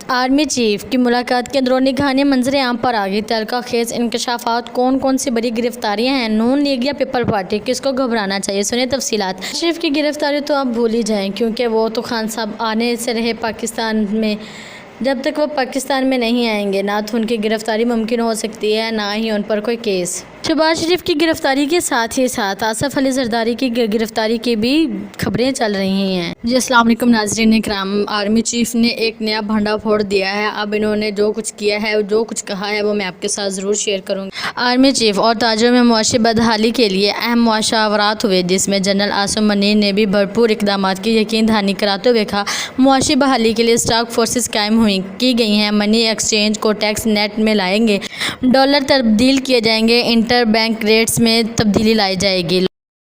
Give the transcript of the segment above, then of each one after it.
Army chief की मुलाकात की अंदरूनी कहानी मंजर आम पर आ गई। तहलका खेज इंकशाफात, कौन कौन सी बड़ी गिरफ्तारियां हैं, नून लीग या पीपल पार्टी, किसको घबराना चाहिए, सुनिए तफसीलात। चीफ की गिरफ्तारी तो आप भूल ही जाएं, क्योंकि वो तो खान साहब आने से रहे पाकिस्तान में। जब तक वो पाकिस्तान में नहीं आएंगे ना तो उनकी गिरफ्तारी मुमकिन हो सकती है, ना ही उन पर कोई केस। शहबाज शरीफ की गिरफ्तारी के साथ ही साथ आसिफ अली जरदारी की गिरफ्तारी की भी खबरें चल रही हैं। जी अस्सलाम वालेकुम नाज़रीन इकराम। आर्मी चीफ ने एक नया भांडा फोड़ दिया है। अब इन्होंने जो कुछ किया है, जो कुछ कहा है, वो मैं आपके साथ ज़रूर शेयर करूँगी। आर्मी चीफ और ताजरों में मुआशी बदहाली के लिए अहम मुशावरात हुए, जिसमें जनरल आसिम मुनीर ने भी भरपूर इकदाम की यकीन दहानी कराते हुए कहा मुआशी बहाली के लिए स्टाक फोर्सेस कायम की गई हैं, मनी एक्सचेंज को टैक्स नेट में लाएंगे, डॉलर तब्दील किए जाएंगे, इंटर बैंक रेट्स में तब्दीली लाई जाएगी।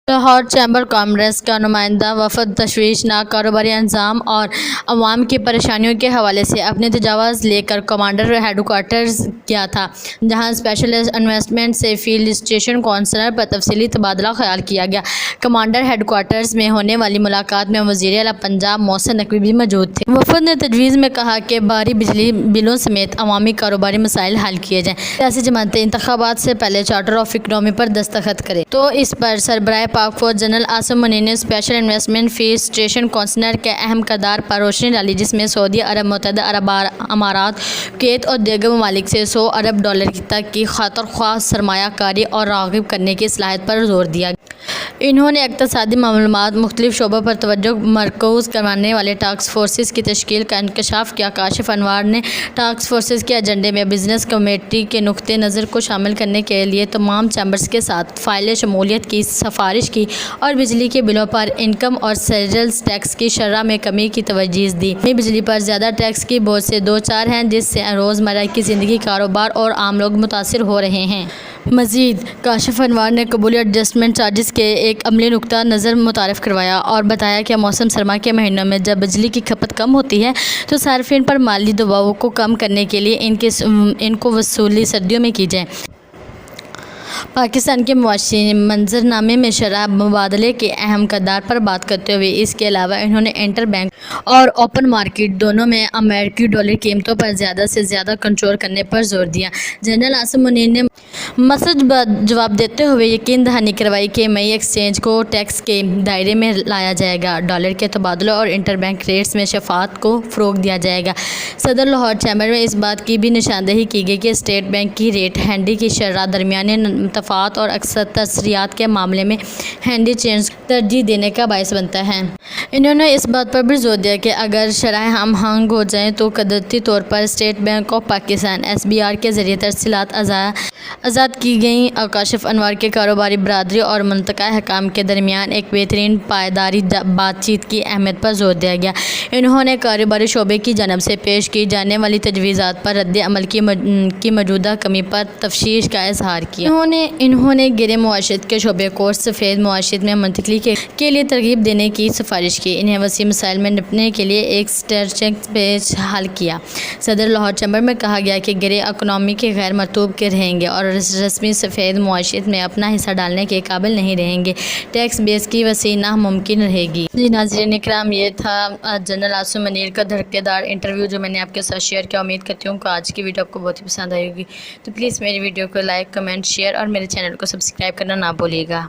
लाहौर चैम्बर कॉमर्स का नुमाइंदा वफद तशवीशनाक कारोबारी अंजाम और अवाम की परेशानियों के हवाले से अपने तजावज़ लेकर कमांडर हेडक्वार्टर्स गया था, जहां स्पेशल इन्वेस्टमेंट से फील्ड स्टेशन काउंसलर पर तफसीली तबादला ख्याल किया गया। कमांडर हेडक्वार्टर्स में होने वाली मुलाकात में वज़ीर आला पंजाब मोहसिन नकवी भी मौजूद थे। वफद ने तजवीज़ में कहा कि भारी बिजली बिलों समेत अवामी कारोबारी मसाइल हल किए जाएँ। सियासी जमातें इंतखाबात से पहले चार्टर ऑफ इकनॉमी पर दस्तखत करें, तो इस पर सरबराह पाक फौज जनरल आसिम मुनीर ने special investment field station counsellor के अहम किरदार पर रोशनी डाली, जिसमें सऊदी अरब, मुत्तहदा अरब अमारात, कुवैत और दीगर ममालिक से $100 अरब तक की खातर-ख्वाह सरमायाकारी और राग़िब करने की सलाहियत पर जोर दिया। इन्होंने इक़्तिसादी मामलात मुख्तलिफ शोबों पर तवज्जो मरकूज़ करवाने वाले टास्क फोर्सेस की तश्कील का इंकशाफ किया। काशिफ अनवार ने टास्क फोर्सेस के एजेंडे में बिजनेस कमेटी के नुक्ते नज़र को शामिल करने के लिए तमाम चैम्बर्स के साथ फ़ाइल शमूलियत की सिफारिश की और बिजली के बिलों पर इनकम और सेल्स टैक्स की शरह में कमी की तवज्जीह दी। बिजली पर ज़्यादा टैक्स की बोझ से दो चार हैं, जिससे रोज़मर्रा की ज़िंदगी, कारोबार और आम लोग मुतासिर हो रहे हैं। मज़ीद काशिफ अनवार ने कबूली एडजस्टमेंट चार्जेस के एक अमली नुक्ता नज़र मुतारफ़ करवाया और बताया कि मौसम सरमा के महीनों में जब बिजली की खपत कम होती है तो सार्फिन पर माली दबाव को कम करने के लिए इनको वसूली सर्दियों में की जाए। पाकिस्तान के मुआशी मंजरनामे में शराह मुबादले के अहम किरदार पर बात करते हुए इसके अलावा इन्होंने इंटर बैंक और ओपन मार्केट दोनों में अमेरिकी डॉलर कीमतों पर ज़्यादा से ज़्यादा कंट्रोल करने पर जोर दिया। जनरल आसिम मुनीर ने मसद जवाब देते हुए यकीन दहानी करवाई कि मई एक्सचेंज को टैक्स के दायरे में लाया जाएगा, डॉलर के तबादलों और इंटर बैंक रेट्स में शफात को फ़रोग दिया जाएगा। सदर लाहौर चैम्बर में इस बात की भी निशानदेही की गई कि स्टेट बैंक की रेट हैंडी की शरह दरमियानी तफात और अक्सर तसरियात के मामले में हैंडी चेंज तरजीह देने का बायस बनता है। इन्होंने इस बात पर भी जोर दिया कि अगर शरह हम हंग हो जाएँ तो कदरती तौर पर state bank of Pakistan SBR के ज़रिए तरसीलात आज़ाद की गई। काशिफ अनवार के कारोबारी बरादरी और मुंतका हकाम के दरमियान एक बेहतरीन पायदारी बातचीत की अहमियत पर जोर दिया गया। इन्होंने कारोबारी शोबे की जानब से पेश की जाने वाली तजवीज़ात पर रद्द अमल की मौजूदा कमी पर तफशीश का इजहार किया। इन्होंने गिरे मुआशरत के शोबे को सफ़ेद मुआशरत में मुंतकली के लिए तरगीब देने की सिफारिश की। इन्हें वसी मसाइल में निपटने के लिए एक स्ट्रेटजिक पेश हल किया। सदर लाहौर चैम्बर में कहा गया कि गिरे इकनॉमी के गैर मरतूब के रहेंगे और रस्मी सफ़ेद मुआशरत में अपना हिस्सा डालने के काबिल नहीं रहेंगे। टैक्स बेस की वसी नामुमकिन रहेगी। जी नाज़रीन इकराम, ये था जनरल आसिम मुनीर का धड़केदार इंटरव्यू जो मैंने आपके साथ शेयर किया। उम्मीद करती हूँ कि आज की वीडियो आपको बहुत ही पसंद आएगी। तो प्लीज़ मेरी वीडियो को लाइक, कमेंट, शेयर और मेरे चैनल को सब्सक्राइब करना ना भूलिएगा।